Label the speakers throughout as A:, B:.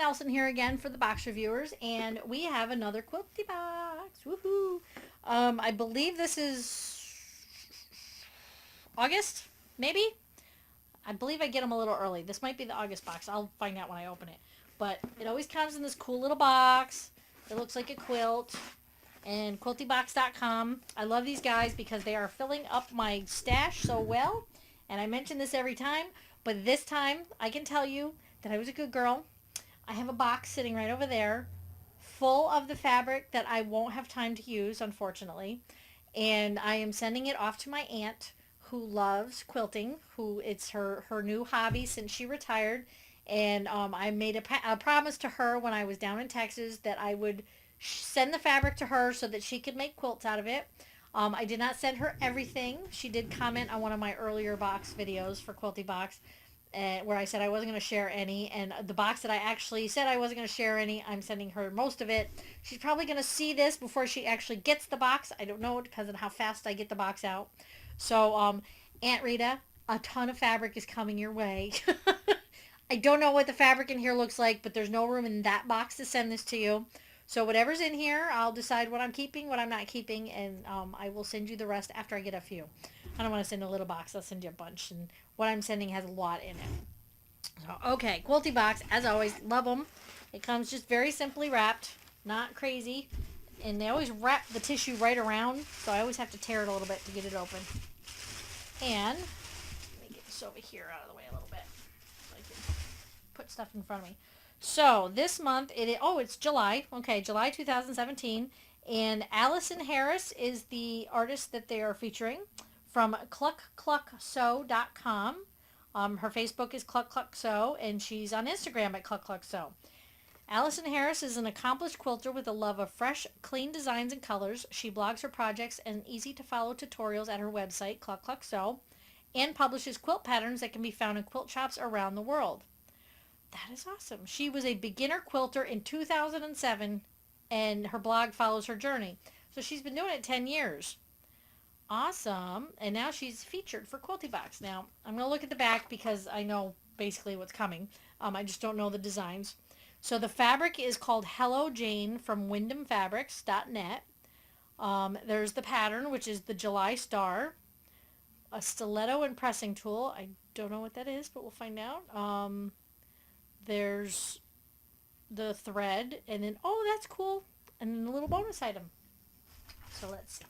A: Nelson here again for the box reviewers, and we have another Quilty Box. Woohoo! I believe this is August, maybe? I believe I get them a little early. This might be the August box. I'll find out when I open it. But it always comes in this cool little box. It looks like a quilt. And quiltybox.com. I love these guys because they are filling up my stash so well. And I mention this every time, but this time I can tell you that I was a good girl. I have a box sitting right over there full of the fabric that I won't have time to use, unfortunately. And I am sending it off to my aunt who loves quilting, who it's her new hobby since she retired. And I made a promise to her when I was down in Texas that I would send the fabric to her so that she could make quilts out of it. I did not send her everything. She did comment on one of my earlier box videos for Quilty Box, where I said I wasn't going to share any. And the box that I actually said I wasn't going to share any, I'm sending her most of it. She's probably going to see this before she actually gets the box. I don't know because of how fast I get the box out. So, Aunt Rita, a ton of fabric is coming your way. I don't know what the fabric in here looks like, but there's no room in that box to send this to you. So whatever's in here, I'll decide what I'm keeping, what I'm not keeping, and I will send you the rest after I get a few. I don't want to send a little box. I'll send you a bunch, and what I'm sending has a lot in it. So, okay, Quilty Box, as always, love them. It comes just very simply wrapped, not crazy, and they always wrap the tissue right around, so I always have to tear it a little bit to get it open. And let me get this over here out of the way a little bit so I can put stuff in front of me. So this month, it's July. Okay, July 2017. And Alison Harris is the artist that they are featuring from clucksew.com. Her Facebook is clucksew, and she's on Instagram at clucksew. Alison Harris is an accomplished quilter with a love of fresh, clean designs and colors. She blogs her projects and easy-to-follow tutorials at her website, clucksew, and publishes quilt patterns that can be found in quilt shops around the world. That is awesome. She was a beginner quilter in 2007, and her blog follows her journey. So she's been doing it 10 years. Awesome. And now she's featured for Quilty Box. Now, I'm going to look at the back because I know basically what's coming. I just don't know the designs. So the fabric is called Hello Jane from WindhamFabrics.net. There's the pattern, which is the July Star. A stiletto and pressing tool. I don't know what that is, but we'll find out. There's the thread, and then, oh, that's cool, and then a little bonus item. So let's see.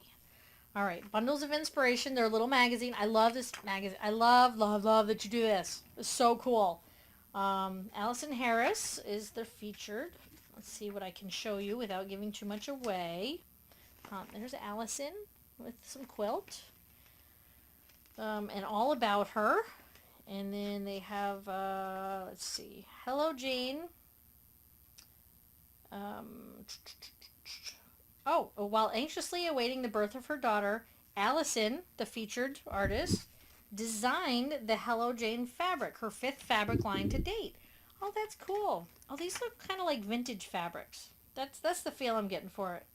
A: All right, bundles of inspiration. They're a little magazine. I love this magazine. I love that you do this. It's so cool. Alison Harris is the featured. Let's see what I can show you without giving too much away. There's Allison with some quilt, and all about her. And then they have, let's see, Hello Jane. While anxiously awaiting the birth of her daughter, Allison, the featured artist, designed the Hello Jane fabric, her 5th fabric line to date. Oh, that's cool. Oh, these look kind of like vintage fabrics. That's the feel I'm getting for it.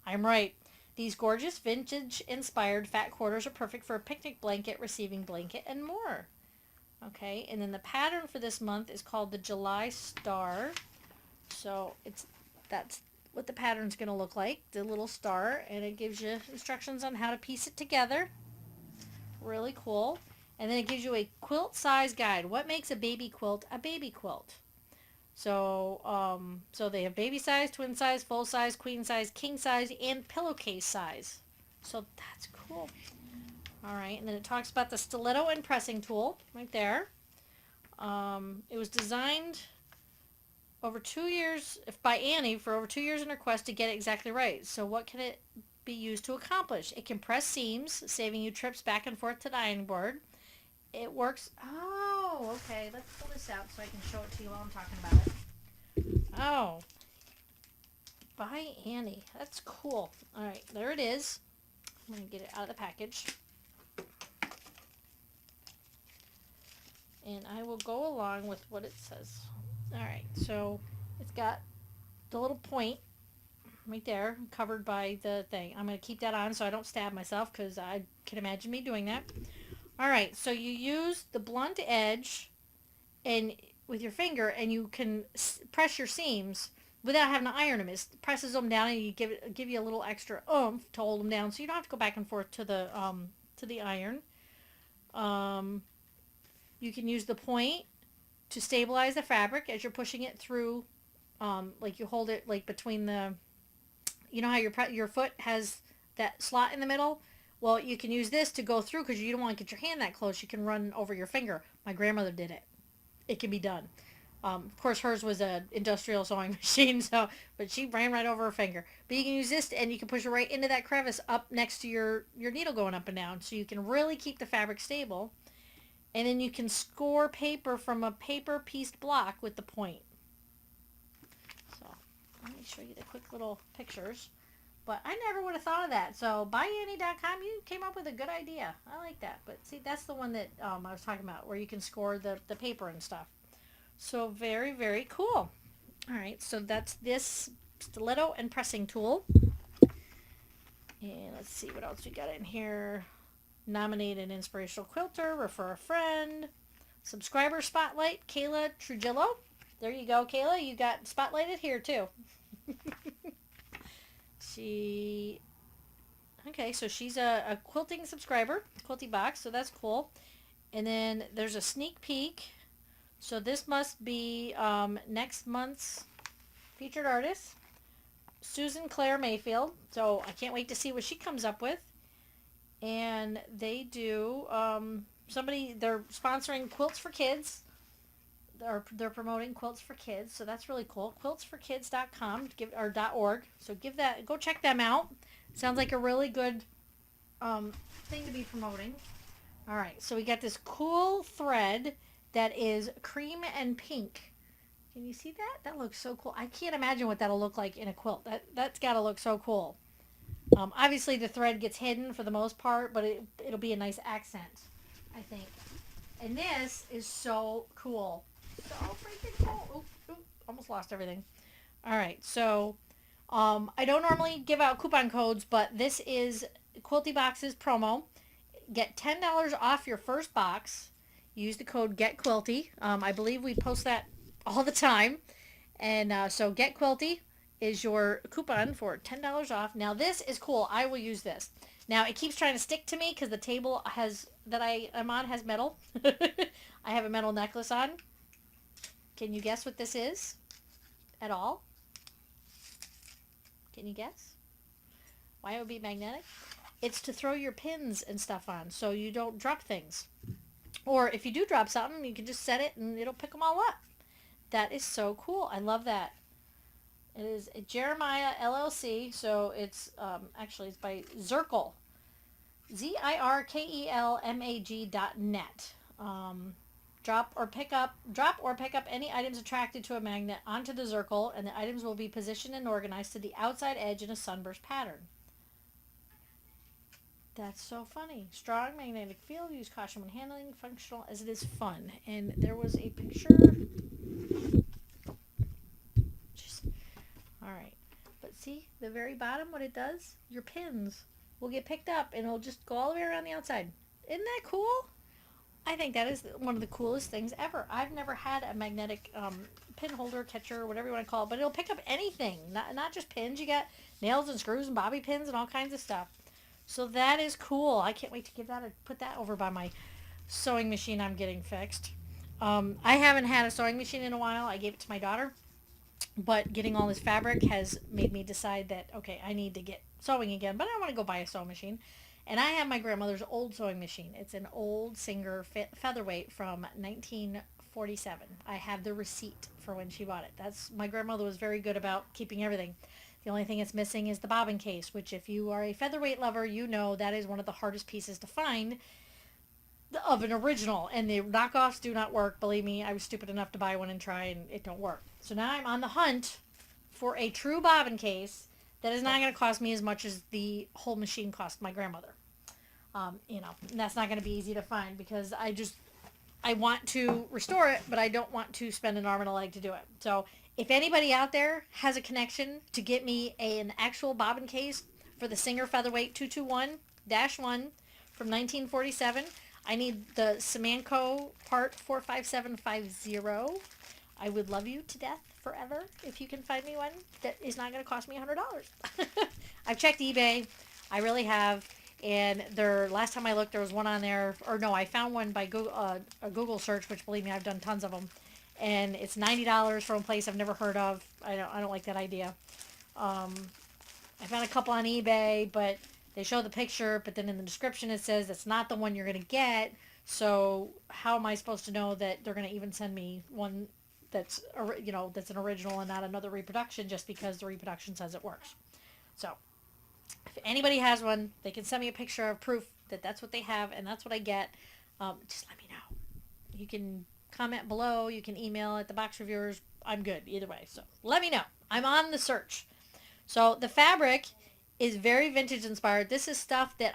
A: I'm right. These gorgeous vintage-inspired fat quarters are perfect for a picnic blanket, receiving blanket, and more. Okay, and then the pattern for this month is called the July Star. So that's what the pattern's going to look like, the little star, and it gives you instructions on how to piece it together. Really cool. And then it gives you a quilt size guide. What makes a baby quilt a baby quilt? So, so they have baby size, twin size, full size, queen size, king size, and pillowcase size. So that's cool. All right, and then it talks about the stiletto and pressing tool right there. It was designed over 2 years by Annie for over 2 years in her quest to get it exactly right. So what can it be used to accomplish? It can press seams, saving you trips back and forth to the ironing board. It works. Oh, okay. Let's pull this out so I can show it to you while I'm talking about it. Oh, ByAnnie. That's cool. All right, there it is. I'm going to get it out of the package. And I will go along with what it says. Alright, so it's got the little point right there, covered by the thing. I'm going to keep that on so I don't stab myself, because I can imagine me doing that. Alright, so you use the blunt edge, and with your finger, and you can press your seams without having to iron them. It presses them down, and you give you a little extra oomph to hold them down, so you don't have to go back and forth to the iron. You can use the point to stabilize the fabric as you're pushing it through. Like you hold it like between the, you know how your foot has that slot in the middle. Well, you can use this to go through because you don't want to get your hand that close. You can run over your finger. My grandmother did it. It can be done. Of course, hers was an industrial sewing machine, but she ran right over her finger. But you can use this, and you can push it right into that crevice up next to your needle going up and down, so you can really keep the fabric stable. And then you can score paper from a paper pieced block with the point. So let me show you the quick little pictures. But I never would have thought of that. So ByAnnie.com, you came up with a good idea. I like that. But see, that's the one that I was talking about, where you can score the paper and stuff. So very, very cool. All right, so that's this stiletto and pressing tool. And let's see what else we got in here. Nominate an inspirational quilter, refer a friend, subscriber spotlight, Kayla Trujillo. There you go, Kayla. You got spotlighted here too. Okay, so she's a quilting subscriber, Quilty Box, so that's cool. And then there's a sneak peek. So this must be next month's featured artist, Susan Claire Mayfield. So I can't wait to see what she comes up with. And they do they're sponsoring Quilts for Kids. They're promoting Quilts for Kids, so that's really cool. quiltsforkids.com or .org. So go check them out. Sounds like a really good thing to be promoting. All right, so we got this cool thread that is cream and pink. Can you see that? That looks so cool. I can't imagine what that'll look like in a quilt. That's got to look so cool. Obviously, the thread gets hidden for the most part, but it'll be a nice accent, I think. And this is so cool. So freaking cool. Oop, almost lost everything. All right, so I don't normally give out coupon codes, but this is Quilty Box's promo. Get $10 off your first box. Use the code GetQuilty. I believe we post that all the time. And so GetQuilty is your coupon for $10 off. Now this is cool. I will use this. Now it keeps trying to stick to me because the table that I'm on has metal. I have a metal necklace on. Can you guess what this is at all? Can you guess? Why it would be magnetic? It's to throw your pins and stuff on so you don't drop things. Or if you do drop something, you can just set it and it'll pick them all up. That is so cool. I love that. It is a Jeremiah LLC, so it's actually it's by Zirkel, ZIRKELMAG.net. Drop or pick up any items attracted to a magnet onto the Zirkel, and the items will be positioned and organized to the outside edge in a sunburst pattern. That's so funny. Strong magnetic field. Use caution when handling. Functional as it is fun. And there was a picture. All right, but see the very bottom, what it does? Your pins will get picked up and it'll just go all the way around the outside. Isn't that cool? I think that is one of the coolest things ever. I've never had a magnetic pin holder, catcher, whatever you want to call it, but it'll pick up anything, not just pins. You got nails and screws and bobby pins and all kinds of stuff. So that is cool. I can't wait to put that over by my sewing machine I'm getting fixed. I haven't had a sewing machine in a while. I gave it to my daughter. But getting all this fabric has made me decide that, okay, I need to get sewing again. But I want to go buy a sewing machine. And I have my grandmother's old sewing machine. It's an old Singer featherweight from 1947. I have the receipt for when she bought it. My grandmother was very good about keeping everything. The only thing it's missing is the bobbin case, which if you are a featherweight lover, you know that is one of the hardest pieces to find of an original, and the knockoffs do not work. Believe me, I was stupid enough to buy one and try, and it don't work. So now I'm on the hunt for a true bobbin case that is not going to cost me as much as the whole machine cost my grandmother. And that's not going to be easy to find because I want to restore it, but I don't want to spend an arm and a leg to do it. So if anybody out there has a connection to get me an actual bobbin case for the Singer Featherweight 221-1 from 1947, I need the Simanco part 45750. I would love you to death forever if you can find me one that is not going to cost me $100. I've checked eBay. I really have. And last time I looked, there was one on there. Or no, I found one by Google, a Google search, which believe me, I've done tons of them. And it's $90 from a place I've never heard of. I don't like that idea. I found a couple on eBay, but they show the picture, but then in the description it says it's not the one you're going to get. So how am I supposed to know that they're going to even send me one that's that's an original and not another reproduction just because the reproduction says it works? So if anybody has one, they can send me a picture of proof that that's what they have and that's what I get. Just let me know. You can comment below. You can email at the box reviewers. I'm good either way. So let me know. I'm on the search. So the fabric is very vintage inspired. This is stuff that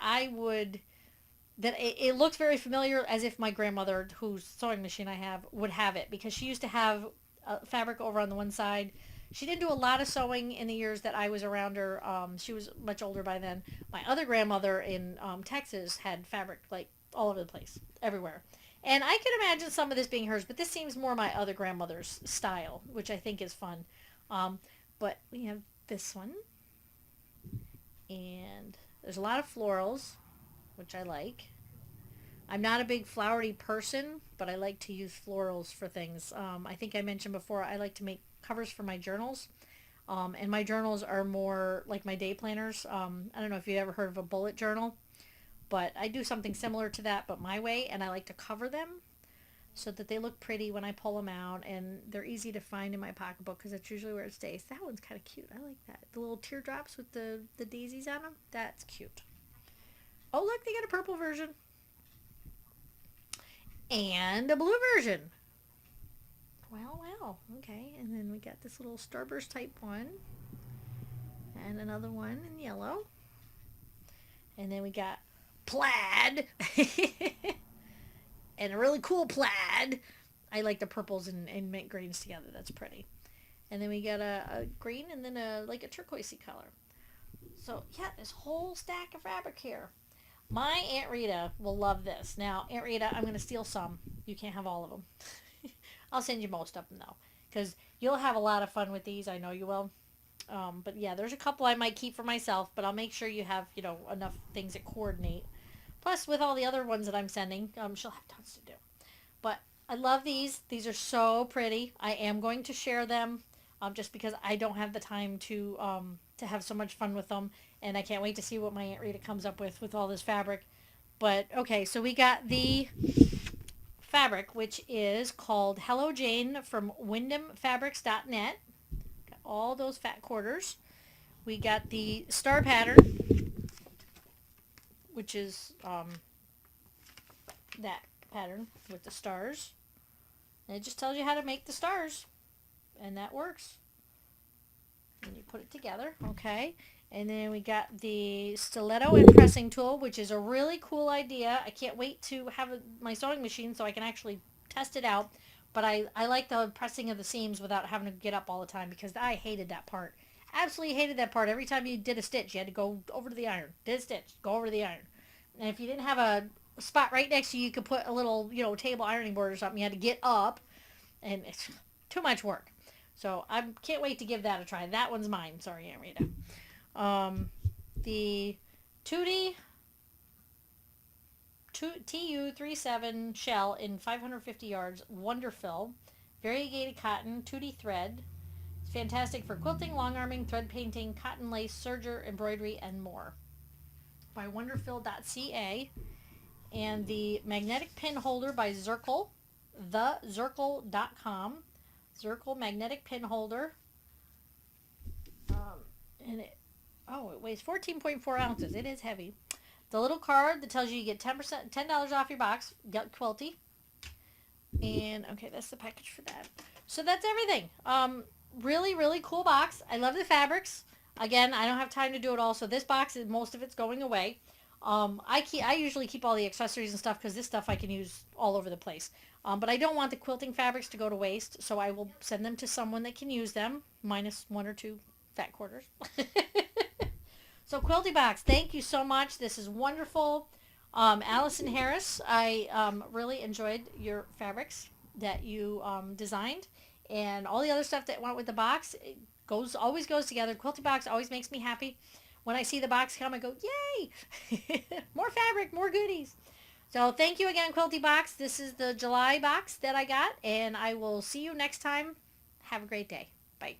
A: it looks very familiar, as if my grandmother, whose sewing machine I have, would have it, because she used to have fabric over on the one side. She didn't do a lot of sewing in the years that I was around her. She was much older by then. My other grandmother in Texas had fabric like all over the place, everywhere. And I can imagine some of this being hers, but this seems more my other grandmother's style, which I think is fun. But we have this one. And there's a lot of florals, which I like. I'm not a big flowery person, but I like to use florals for things. I think I mentioned before, I like to make covers for my journals. And my journals are more like my day planners. I don't know if you've ever heard of a bullet journal, but I do something similar to that, but my way. And I like to cover them so that they look pretty when I pull them out, and they're easy to find in my pocketbook because that's usually where it stays. That one's kind of cute. I like that. The little teardrops with the daisies on them. That's cute. Oh, look, they got a purple version. And a blue version. Well. Okay, and then we got this little Starburst type one. And another one in yellow. And then we got plaid. And a really cool plaid. I like the purples and mint greens together. That's pretty. And then we got a green and then like a turquoisey color. So yeah, this whole stack of fabric here. My Aunt Rita will love this. Now, Aunt Rita, I'm going to steal some. You can't have all of them. I'll send you most of them though, because you'll have a lot of fun with these. I know you will. But yeah, there's a couple I might keep for myself, but I'll make sure you have, enough things that coordinate. Plus, with all the other ones that I'm sending, she'll have tons to do. But I love these. These are so pretty. I am going to share them, just because I don't have the time to have so much fun with them. And I can't wait to see what my Aunt Rita comes up with all this fabric. But, okay, so we got the fabric, which is called Hello Jane from WindhamFabrics.net. Got all those fat quarters. We got the star pattern, which is that pattern with the stars. And it just tells you how to make the stars. And that works. And you put it together, okay? And then we got the Stiletto and pressing tool, which is a really cool idea. I can't wait to have my sewing machine so I can actually test it out. But I like the pressing of the seams without having to get up all the time, because I hated that part. Absolutely hated that part. Every time you did a stitch, you had to go over to the iron. Did a stitch, go over to the iron. And if you didn't have a spot right next to you, you could put a little, table ironing board or something. You had to get up, and it's too much work. So I can't wait to give that a try. That one's mine. Sorry, Aunt Rita. The Tutti TU37 shell in 550 yards, Wonderfil, variegated cotton, Tutti thread. It's fantastic for quilting, long arming, thread painting, cotton lace, serger, embroidery, and more. By Wonderfil.ca. And the magnetic pin holder by Zirkel, thezirkel.com. Zirkel magnetic pin holder. And it weighs 14.4 ounces. It is heavy. The little card that tells you get $10 off your box. Get Quilty. And, okay, that's the package for that. So that's everything. Really, really cool box. I love the fabrics. Again, I don't have time to do it all, so this box, most of it's going away. I usually keep all the accessories and stuff because this stuff I can use all over the place. But I don't want the quilting fabrics to go to waste, so I will send them to someone that can use them, minus one or two fat quarters. So Quilty Box, thank you so much. This is wonderful. Alison Harris, I really enjoyed your fabrics that you designed, and all the other stuff that went with the box. It always goes together. Quilty Box always makes me happy. When I see the box come, I go, yay! More fabric, more goodies. So thank you again, Quilty Box. This is the July box that I got, and I will see you next time. Have a great day. Bye.